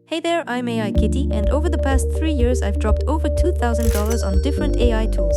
Hey there, I'm AI Kitty, and over the past 3 years, I've dropped over $2,000 on different AI tools: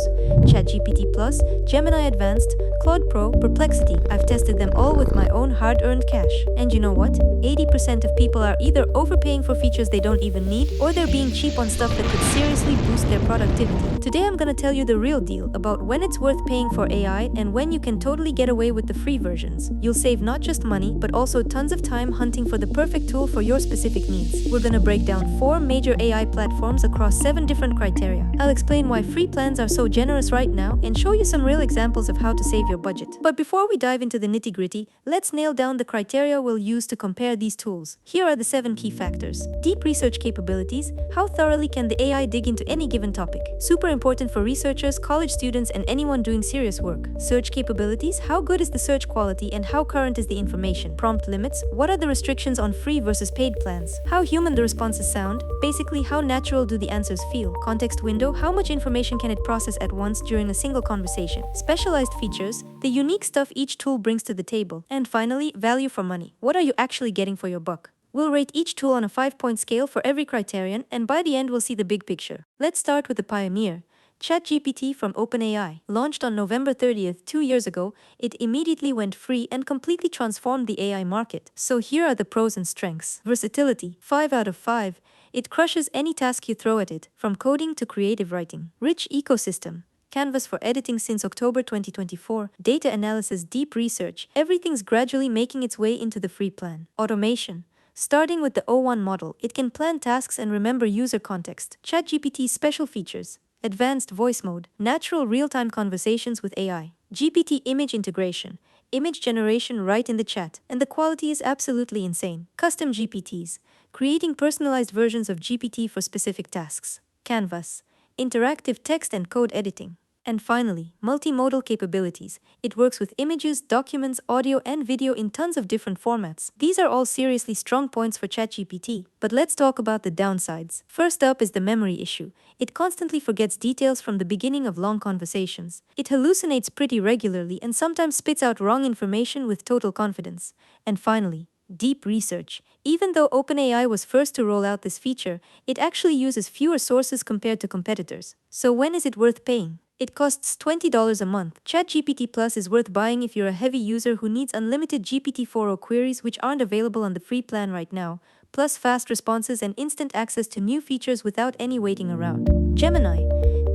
ChatGPT Plus, Gemini Advanced, Claude Pro, Perplexity. I've tested them all with my own hard earned cash. And you know what? 80% of people are either overpaying for features they don't even need, or they're being cheap on stuff that could seriously boost their productivity. Today, I'm gonna tell you the real deal about when it's worth paying for AI and when you can totally get away with the free versions. You'll save not just money, but also tons of time hunting for the perfect tool for your specific needs. We're gonna break down 4 major AI platforms across 7 different criteria. I'll explain why free plans are so generous right now and show you some real examples of how to save your budget. But before we dive into the nitty-gritty, let's nail down the criteria we'll use to compare these tools. Here are the 7 key factors. Deep research capabilities. How thoroughly can the AI dig into any given topic? Super important for researchers, college students, and anyone doing serious work. Search capabilities. How good is the search quality and how current is the information? Prompt limits. What are the restrictions on free versus paid plans? How human the responses sound? Basically, how natural do the answers feel? Context window. How much information can it process at once during a single conversation? Specialized features. The unique stuff each tool brings to the table. And finally, value for money. What are you actually getting for your buck? We'll rate each tool on a 5-point scale for every criterion, and by the end we'll see the big picture. Let's start with the pioneer. ChatGPT from OpenAI. Launched on November 30th, 2 years ago, it immediately went free and completely transformed the AI market. So here are the pros and strengths. Versatility, 5 out of 5. It crushes any task you throw at it, from coding to creative writing. Rich ecosystem. Canvas for editing since October 2024, data analysis, deep research. Everything's gradually making its way into the free plan. Automation. Starting with the O1 model, it can plan tasks and remember user context. ChatGPT's special features. Advanced voice mode, natural real-time conversations with AI. GPT image integration, image generation right in the chat, and the quality is absolutely insane. Custom GPTs, creating personalized versions of GPT for specific tasks. Canvas, interactive text and code editing. And finally, multimodal capabilities. It works with images, documents, audio, and video in tons of different formats. These are all seriously strong points for ChatGPT. But let's talk about the downsides. First up is the memory issue. It constantly forgets details from the beginning of long conversations. It hallucinates pretty regularly and sometimes spits out wrong information with total confidence. And finally, deep research. Even though OpenAI was first to roll out this feature, it actually uses fewer sources compared to competitors. So when is it worth paying? It costs $20 a month. ChatGPT Plus is worth buying if you're a heavy user who needs unlimited GPT-4o queries which aren't available on the free plan right now, plus fast responses and instant access to new features without any waiting around. Gemini.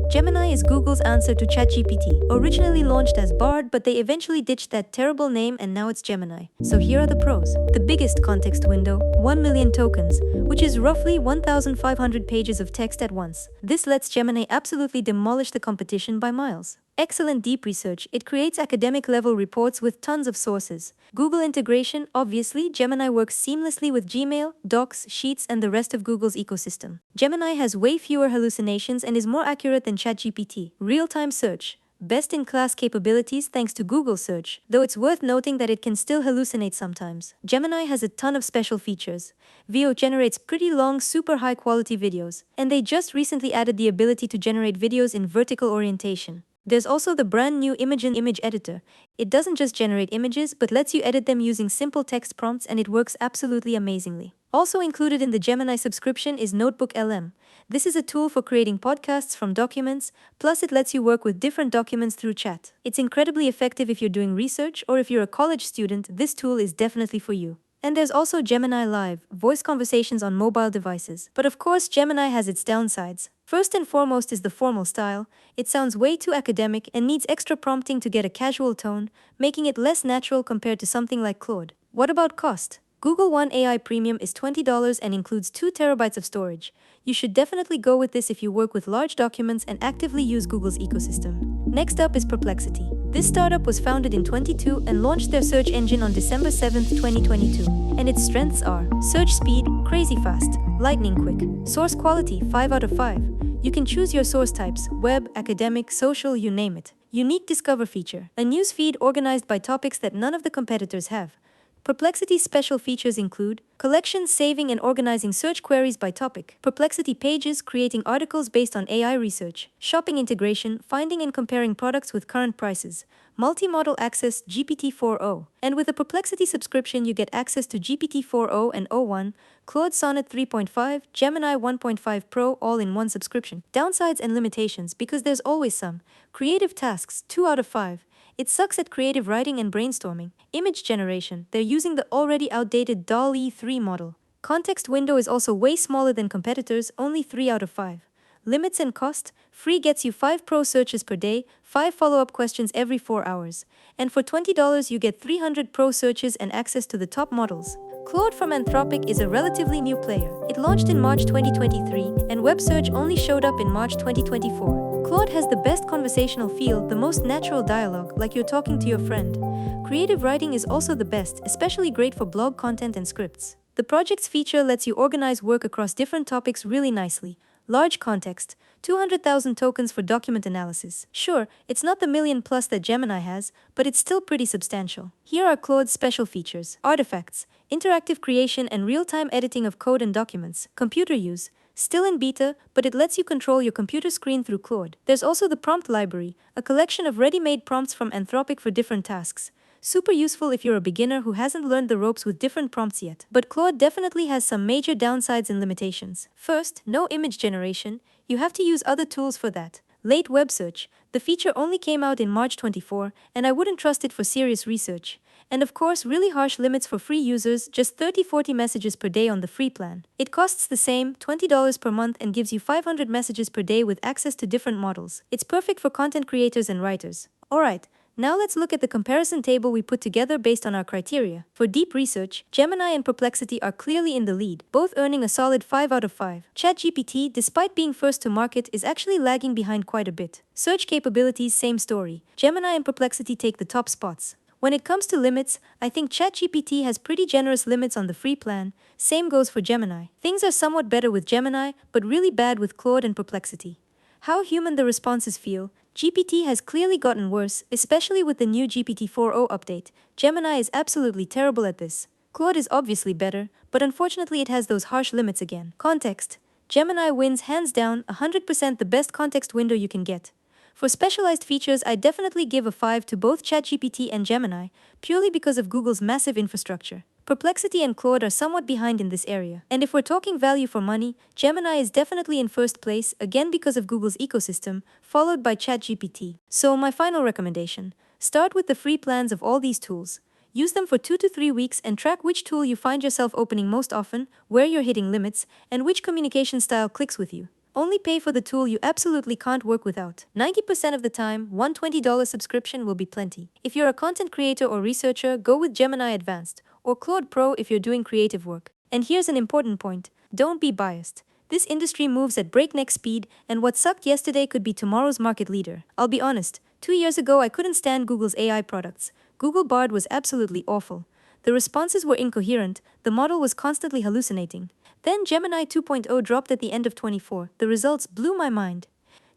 Gemini is Google's answer to ChatGPT. Originally launched as Bard, but they eventually ditched that terrible name and now it's Gemini. So here are the pros. The biggest context window, 1 million tokens, which is roughly 1,500 pages of text at once. This lets Gemini absolutely demolish the competition by miles. Excellent deep research. It creates academic-level reports with tons of sources. Google integration. Obviously, Gemini works seamlessly with Gmail, Docs, Sheets, and the rest of Google's ecosystem. Gemini has way fewer hallucinations and is more accurate than ChatGPT. Real-time search. Best-in-class capabilities thanks to Google Search, though it's worth noting that it can still hallucinate sometimes. Gemini has a ton of special features. VO generates pretty long, super high-quality videos, and they just recently added the ability to generate videos in vertical orientation. There's also the brand new image editor. It doesn't just generate images, but lets you edit them using simple text prompts, and it works absolutely amazingly. Also included in the Gemini subscription is Notebook LM. This is a tool for creating podcasts from documents, plus it lets you work with different documents through chat. It's incredibly effective if you're doing research, or if you're a college student, this tool is definitely for you. And there's also Gemini Live, voice conversations on mobile devices. But of course, Gemini has its downsides. First and foremost is the formal style. It sounds way too academic and needs extra prompting to get a casual tone, making it less natural compared to something like Claude. What about cost? Google One AI Premium is $20 and includes 2 terabytes of storage. You should definitely go with this if you work with large documents and actively use Google's ecosystem. Next up is Perplexity. This startup was founded in 2022 and launched their search engine on December 7th, 2022. And its strengths are search speed, crazy fast, lightning quick, source quality, 5 out of 5. You can choose your source types, web, academic, social, you name it. Unique discover feature, a news feed organized by topics that none of the competitors have. Perplexity's special features include collection, saving and organizing search queries by topic, Perplexity pages, creating articles based on AI research, shopping integration, finding and comparing products with current prices, multi-model access GPT-4o. And with a Perplexity subscription, you get access to GPT-4o and o1, Claude Sonnet 3.5, Gemini 1.5 Pro all in one subscription. Downsides and limitations, because there's always some. Creative tasks, 2 out of 5. It sucks at creative writing and brainstorming. Image generation, they're using the already outdated DALL-E 3 model. Context window is also way smaller than competitors, only 3 out of 5. Limits and cost, free gets you 5 pro searches per day, 5 follow-up questions every 4 hours. And for $20 you get 300 pro searches and access to the top models. Claude from Anthropic is a relatively new player. It launched in March 2023, and web search only showed up in March 2024. Claude has the best conversational feel, the most natural dialogue, like you're talking to your friend. Creative writing is also the best, especially great for blog content and scripts. The project's feature lets you organize work across different topics really nicely. Large context, 200,000 tokens for document analysis. Sure, it's not the million plus that Gemini has, but it's still pretty substantial. Here are Claude's special features: artifacts, interactive creation and real-time editing of code and documents, computer use, still in beta, but it lets you control your computer screen through Claude. There's also the prompt library, a collection of ready-made prompts from Anthropic for different tasks. Super useful if you're a beginner who hasn't learned the ropes with different prompts yet. But Claude definitely has some major downsides and limitations. First, no image generation. You have to use other tools for that. Late web search. The feature only came out in March 24, and I wouldn't trust it for serious research. And of course, really harsh limits for free users, just 30-40 messages per day on the free plan. It costs the same, $20 per month, and gives you 500 messages per day with access to different models. It's perfect for content creators and writers. Alright. Now let's look at the comparison table we put together based on our criteria. For deep research, Gemini and Perplexity are clearly in the lead, both earning a solid 5 out of 5. ChatGPT, despite being first to market, is actually lagging behind quite a bit. Search capabilities, same story. Gemini and Perplexity take the top spots. When it comes to limits, I think ChatGPT has pretty generous limits on the free plan. Same goes for Gemini. Things are somewhat better with Gemini, but really bad with Claude and Perplexity. How human the responses feel. GPT has clearly gotten worse, especially with the new GPT-4o update. Gemini is absolutely terrible at this. Claude is obviously better, but unfortunately it has those harsh limits again. Context. Gemini wins hands down, 100% the best context window you can get. For specialized features, I definitely give a 5 to both ChatGPT and Gemini, purely because of Google's massive infrastructure. Perplexity and Claude are somewhat behind in this area. And if we're talking value for money, Gemini is definitely in first place, again because of Google's ecosystem, followed by ChatGPT. So my final recommendation: start with the free plans of all these tools. Use them for 2 to 3 weeks and track which tool you find yourself opening most often, where you're hitting limits, and which communication style clicks with you. Only pay for the tool you absolutely can't work without. 90% of the time, one $20 subscription will be plenty. If you're a content creator or researcher, go with Gemini Advanced, or Claude Pro if you're doing creative work. And here's an important point: don't be biased. This industry moves at breakneck speed, and what sucked yesterday could be tomorrow's market leader. I'll be honest, 2 years ago I couldn't stand Google's AI products. Google Bard was absolutely awful. The responses were incoherent, the model was constantly hallucinating. Then Gemini 2.0 dropped at the end of 24. The results blew my mind.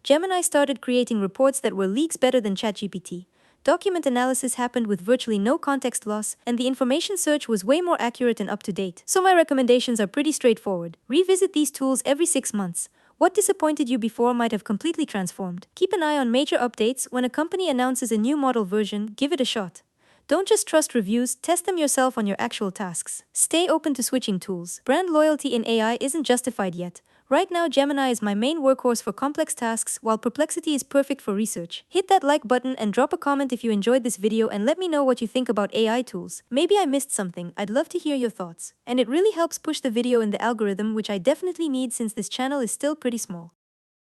Gemini started creating reports that were leagues better than ChatGPT. Document analysis happened with virtually no context loss, and the information search was way more accurate and up-to-date. So my recommendations are pretty straightforward. Revisit these tools every 6 months. What disappointed you before might have completely transformed. Keep an eye on major updates. When a company announces a new model version, give it a shot. Don't just trust reviews, test them yourself on your actual tasks. Stay open to switching tools. Brand loyalty in AI isn't justified yet. Right now, Gemini is my main workhorse for complex tasks, while Perplexity is perfect for research. Hit that like button and drop a comment if you enjoyed this video, and let me know what you think about AI tools. Maybe I missed something. I'd love to hear your thoughts. And it really helps push the video in the algorithm, which I definitely need since this channel is still pretty small.